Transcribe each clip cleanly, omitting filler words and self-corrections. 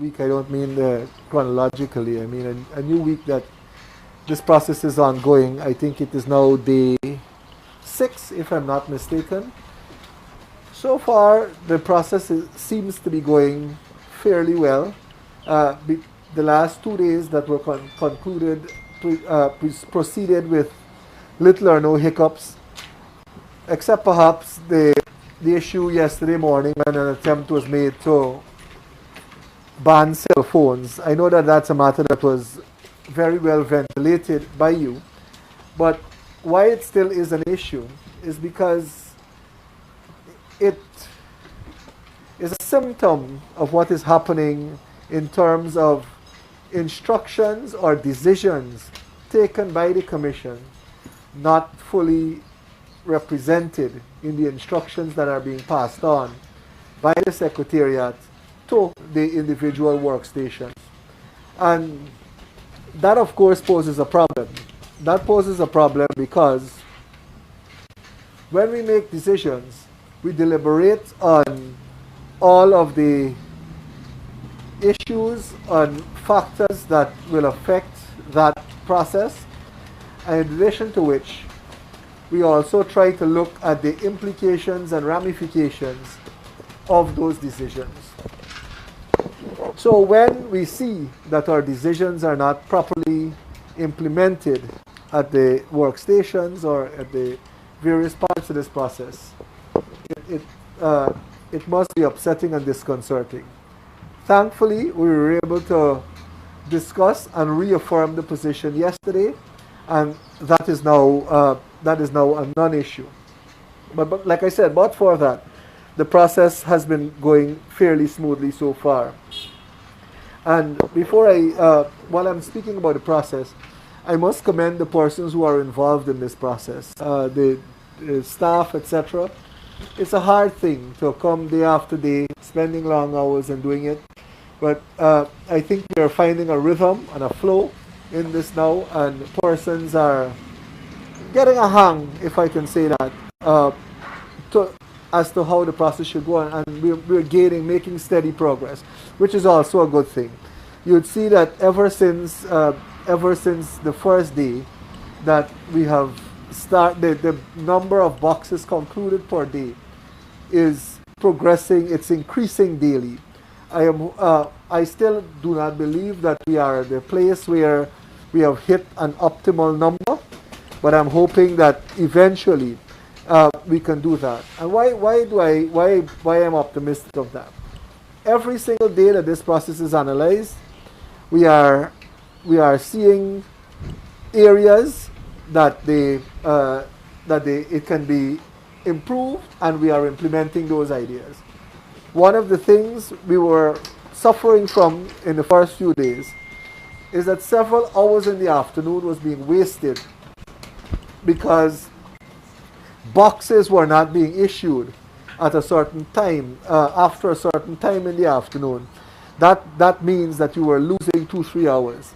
week, I don't mean chronologically. I mean a new week that this process is ongoing. I think it is now day 6, if I'm not mistaken. So far, the process seems to be going fairly well. The last 2 days that were concluded proceeded with little or no hiccups, except perhaps the issue yesterday morning when an attempt was made to ban cell phones. I know that that's a matter that was very well ventilated by you, but why it still is an issue is because it is a symptom of what is happening in terms of instructions or decisions taken by the Commission not fully represented in the instructions that are being passed on by the Secretariat to the individual workstations. And that, of course, poses a problem. That poses a problem because when we make decisions, we deliberate on all of the issues and factors that will affect that process, and in addition to which, we also try to look at the implications and ramifications of those decisions. So when we see that our decisions are not properly implemented at the workstations or at the various parts of this process, it must be upsetting and disconcerting. Thankfully, we were able to discuss and reaffirm the position yesterday, and that is now a non-issue. But like I said, but for that, the process has been going fairly smoothly so far. And before while I'm speaking about the process, I must commend the persons who are involved in this process, the staff, etc. It's a hard thing to come day after day, spending long hours and doing it. But I think we are finding a rhythm and a flow in this now, and persons are getting a hang, if I can say that, as to how the process should go on, and we're making steady progress, which is also a good thing. You'd see that ever since the first day that we have started, the number of boxes concluded per day is progressing. It's increasing daily. I still do not believe that we are at the place where we have hit an optimal number, but I'm hoping that eventually we can do that. And why I'm optimistic of that? Every single day that this process is analyzed, we are seeing areas that it can be improved, and we are implementing those ideas. One of the things we were suffering from in the first few days is that several hours in the afternoon was being wasted because boxes were not being issued at a certain time, after a certain time in the afternoon. That means that you were losing 2-3 hours.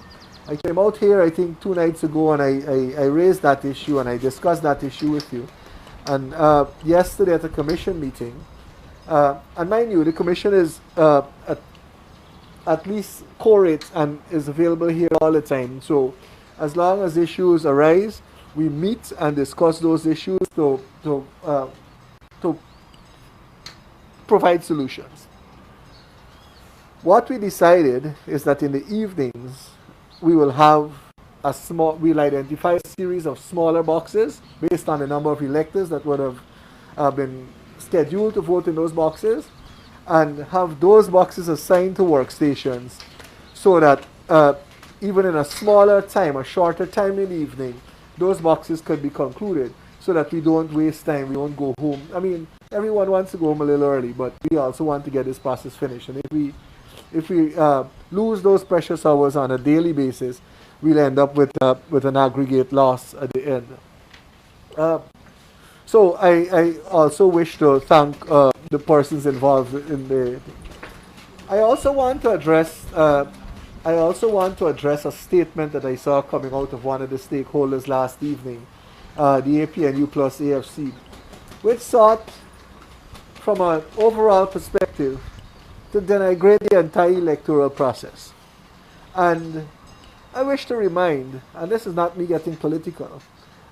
I came out here, I think, 2 nights ago, and I raised that issue and I discussed that issue with you. And yesterday at a commission meeting, and mind you, the commission is at least co-rates and is available here all the time. So as long as issues arise, we meet and discuss those issues to provide solutions. What we decided is that in the evenings, we'll identify a series of smaller boxes based on the number of electors that would have been scheduled to vote in those boxes, and have those boxes assigned to workstations so that even in a smaller time, a shorter time in the evening, those boxes could be concluded so that we don't waste time, we don't go home. I mean, everyone wants to go home a little early, but we also want to get this process finished. And if we lose those precious hours on a daily basis, we'll end up with an aggregate loss at the end. So I also wish to thank the persons involved in the. I also want to address a statement that I saw coming out of one of the stakeholders last evening, the APNU plus AFC, which sought, from an overall perspective, to denigrate the entire electoral process. And I wish to remind, and this is not me getting political,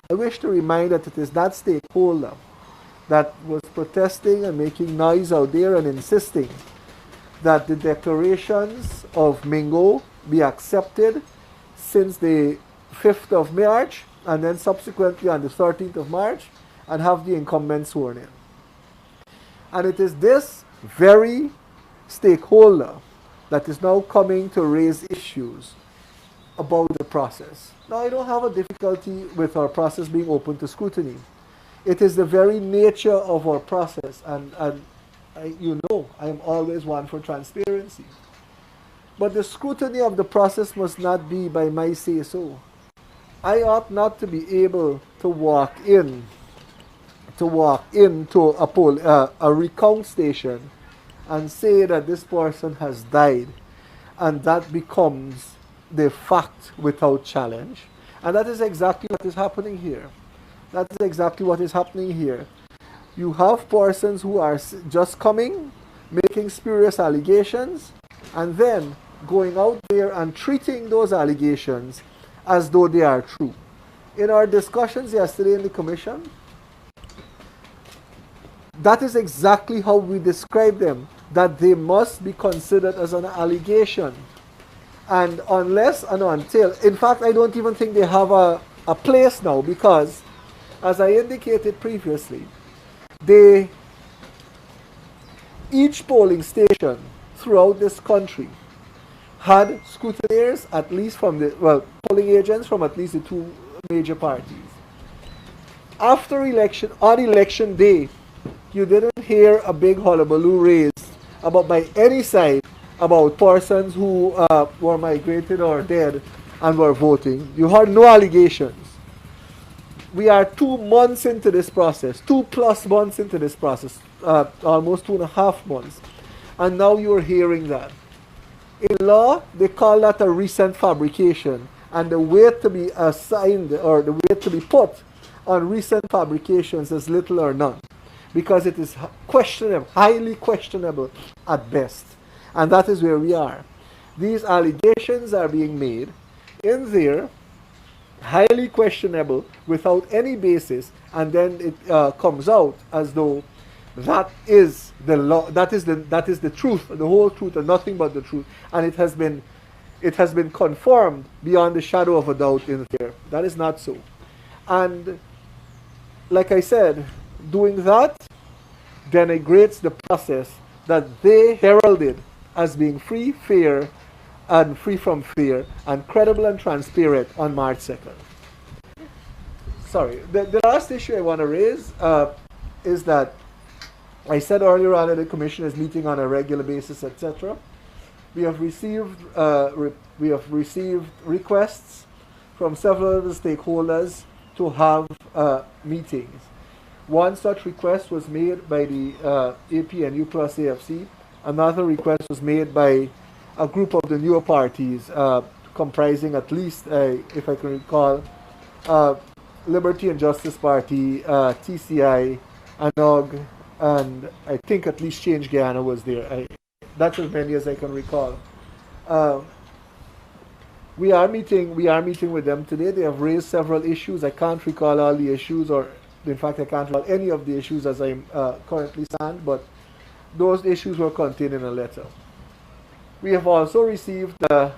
I wish to remind that it is that stakeholder that was protesting and making noise out there and insisting that the declarations of Mingo be accepted since the 5th of March and then subsequently on the 13th of March and have the incumbent sworn in. And it is this very stakeholder that is now coming to raise issues about the process. Now, I don't have a difficulty with our process being open to scrutiny. It is the very nature of our process, and you know, I am always one for transparency. But the scrutiny of the process must not be by my say-so. I ought not to be able to walk into a recount station and say that this person has died, and that becomes the fact without challenge. And that is exactly what is happening here. That is exactly what is happening here. You have persons who are just coming, making spurious allegations, and then going out there and treating those allegations as though they are true. In our discussions yesterday in the commission, that is exactly how we describe them, that they must be considered as an allegation. And unless and until, in fact, I don't even think they have a place now, because, as I indicated previously, each polling station throughout this country had scrutineers, at least from polling agents from at least the two major parties. After election, on election day, you didn't hear a big hullabaloo raised by any side about persons who were migrated or dead and were voting. You heard no allegations. We are 2 months into this process, 2+ months into this process, almost 2.5 months. And now you're hearing that. In law, they call that a recent fabrication. And the weight to be assigned, or the weight to be put on recent fabrications is little or none, because it is questionable, highly questionable at best. And that is where we are. These allegations are being made in there, highly questionable, without any basis, and then it comes out as though that is the law, that is the truth, the whole truth, and nothing but the truth. And it has been confirmed beyond the shadow of a doubt in there. That is not so. And like I said, doing that denigrates the process that they heralded as being free, fair, and free from fear, and credible and transparent on March 2nd. Sorry, the last issue I want to raise is that I said earlier on that the commission is meeting on a regular basis, etc. We have received requests from several of the stakeholders to have meetings. One such request was made by the APNU plus AFC. Another request was made by a group of the newer parties, comprising at least, if I can recall, Liberty and Justice Party, TCI, ANOG, and I think at least Change Guyana was there. That's as many as I can recall. We are meeting with them today. They have raised several issues. I can't recall all the issues, or in fact I can't recall any of the issues as I currently stand, but those issues were contained in a letter. We have also received a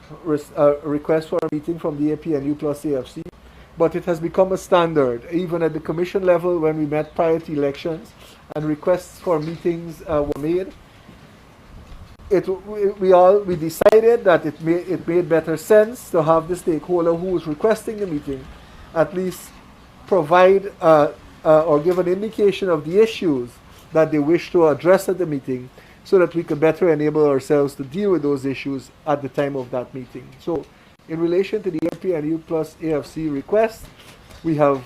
request for a meeting from the APNU plus AFC, but it has become a standard, even at the commission level when we met prior to elections and requests for meetings were made. We decided that it made better sense to have the stakeholder who was requesting the meeting at least provide or give an indication of the issues that they wish to address at the meeting, so that we can better enable ourselves to deal with those issues at the time of that meeting. So in relation to the APNU plus AFC request, we have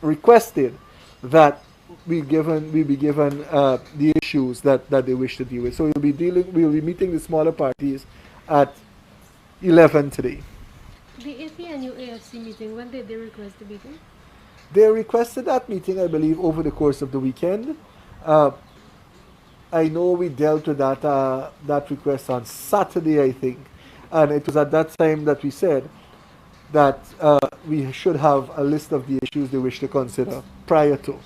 requested that we be given the issues that they wish to deal with. So we'll be meeting the smaller parties at 11 today. The APNU AFC meeting, when did they request the meeting? They requested that meeting, I believe, over the course of the weekend. I know we dealt with that request on Saturday, I think, and it was at that time that we said that we should have a list of the issues they wish to consider prior to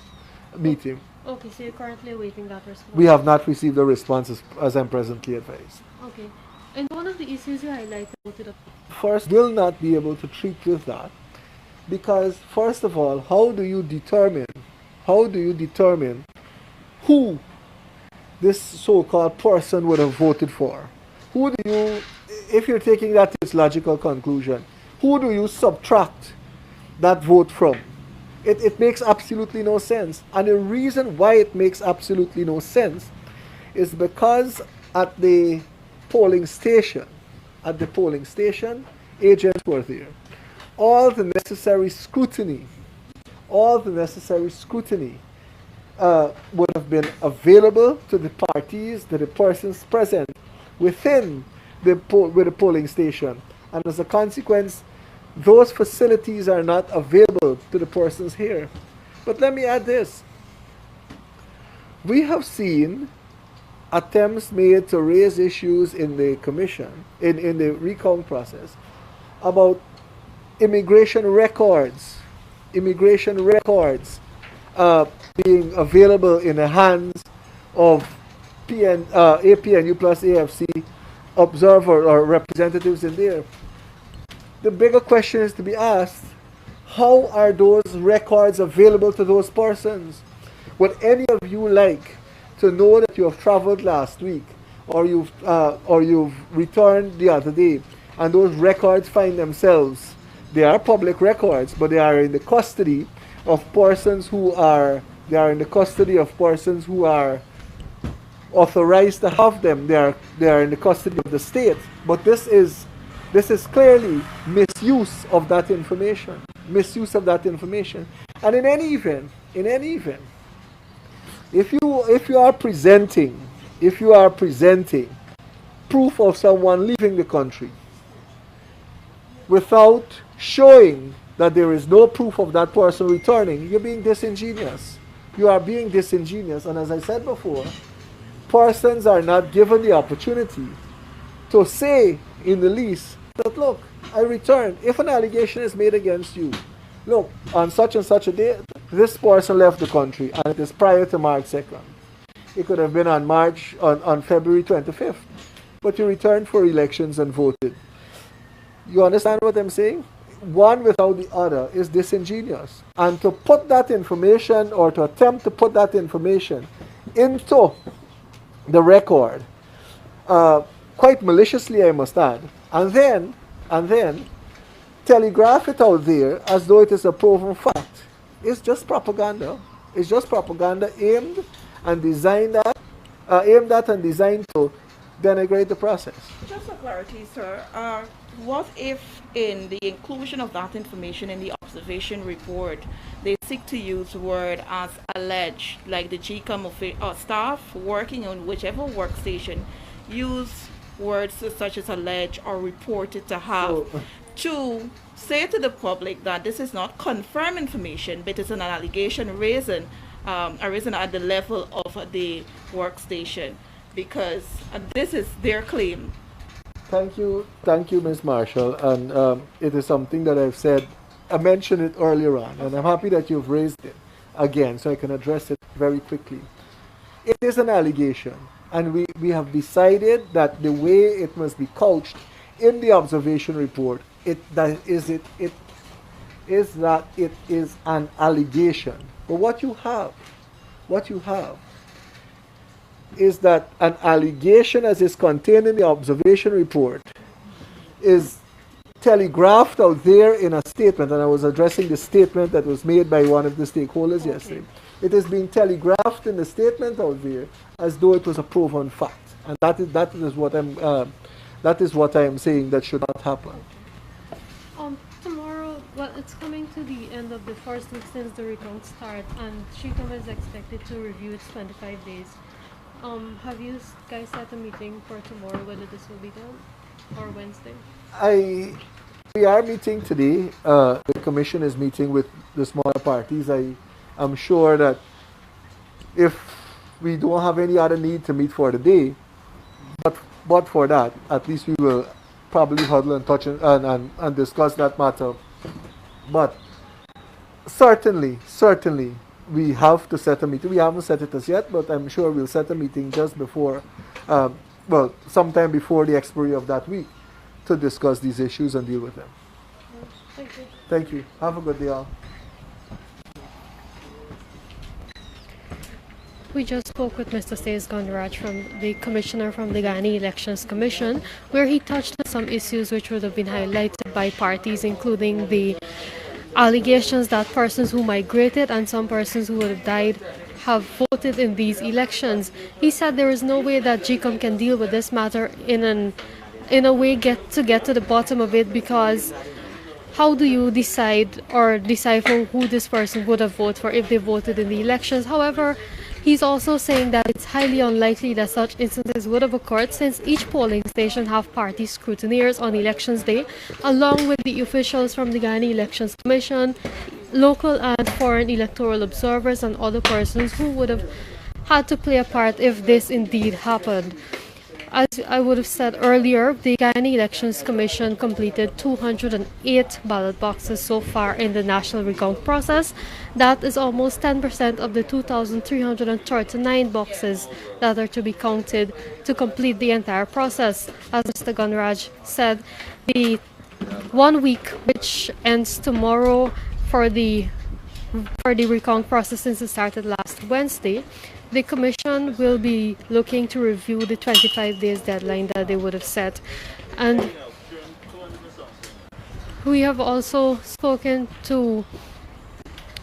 meeting. Okay, so you're currently awaiting that response. We have not received the responses as I'm presently advised. Okay. And one of the issues you highlighted to the First, will not be able to treat with that because, first of all, how do you determine who this so-called person would have voted for? Who do you, if you're taking that to its logical conclusion, who do you subtract that vote from? It makes absolutely no sense. And the reason why it makes absolutely no sense is because at the polling station, agents were there. All the necessary scrutiny would have been available to the parties, to the persons present within the polling station. And as a consequence, those facilities are not available to the persons here. But let me add this. We have seen attempts made to raise issues in the commission, in the recount process, about immigration records being available in the hands of APNU plus AFC observer or representatives in there. The bigger question is to be asked, how are those records available to those persons? Would any of you like to know that you have traveled last week or you've returned the other day and those records find themselves, they are public records, but they are in the custody of persons who are authorized to have them. They are in the custody of the state. But this is clearly misuse of that information. And in any event, if you are presenting proof of someone leaving the country without showing that there is no proof of that person returning, you're being disingenuous. You are being disingenuous. And as I said before, persons are not given the opportunity to say in the least that, look, I returned. If an allegation is made against you, look, on such and such a day, this person left the country, and it is prior to March 2nd. It could have been on February 25th, but you returned for elections and voted. You understand what I'm saying? One without the other is disingenuous. And to put that information, or to attempt to put that information into the record, quite maliciously, I must add, and then telegraph it out there as though it is a proven fact. It's just propaganda. It's just propaganda aimed and designed at and designed to denigrate the process. Just for clarity, sir, what if in the inclusion of that information in the observation report, they seek to use word as alleged, like the GECOM staff working on whichever workstation use words such as alleged or reported to have, to say to the public that this is not confirmed information, but it's an allegation arisen at the level of the workstation, because this is their claim. Thank you, Ms. Marshall, and it is something that I've said. I mentioned it earlier on, and I'm happy that you've raised it again, so I can address it very quickly. It is an allegation, and we have decided that the way it must be couched in the observation report, it is an allegation. But what you have is that an allegation as is contained in the observation report is telegraphed out there in a statement, and I was addressing the statement that was made by one of the stakeholders yesterday. It is being telegraphed in the statement out there as though it was a proven fact, and that is what I am saying that should not happen. Tomorrow, well, it's coming to the end of the first week since the recount start, and GECOM is expected to review its 25 days. Have you guys set a meeting for tomorrow, whether this will be done, or Wednesday? We are meeting today. The commission is meeting with the smaller parties. I am sure that if we don't have any other need to meet for the day. But for that, at least we will probably huddle and touch and discuss that matter. But certainly, we have to set a meeting. We haven't set it as yet, but I'm sure we'll set a meeting just before, sometime before the expiry of that week to discuss these issues and deal with them. Thank you. Thank you. Have a good day, all. We just spoke with Mr. Stace Gondaraj, from the Commissioner from the Guyana Elections Commission, where he touched on some issues which would have been highlighted by parties, including the allegations that persons who migrated and some persons who would have died have voted in these elections. He said there is no way that GECOM can deal with this matter in a way get to the bottom of it, because how do you decide or decipher who this person would have voted for if they voted in the elections? However, he's also saying that it's highly unlikely that such instances would have occurred, since each polling station have party scrutineers on elections day, along with the officials from the Guyana Elections Commission, local and foreign electoral observers, and other persons who would have had to play a part if this indeed happened. As I would have said earlier, the Guyana Elections Commission completed 208 ballot boxes so far in the national recount process. That is almost 10% of the 2,339 boxes that are to be counted to complete the entire process. As Mr. Gunraj said, the 1 week, which ends tomorrow for the recount process since it started last Wednesday, the Commission will be looking to review the 25 days deadline that they would have set. And we have also spoken to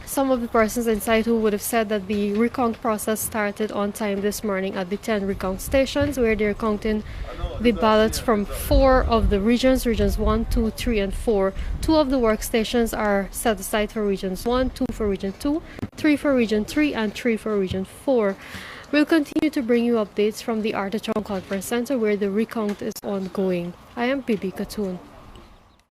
some of the persons inside who would have said that the recount process started on time this morning at the 10 recount stations, where they're counting the ballots from 4 of the regions 1, 2, 3, and 4. 2 of the workstations are set aside for regions 1, 2 for region 2, 3 for region 3, and 3 for region 4. We'll continue to bring you updates from the Artichon Conference Center, where the recount is ongoing. I am Bibi Katoon.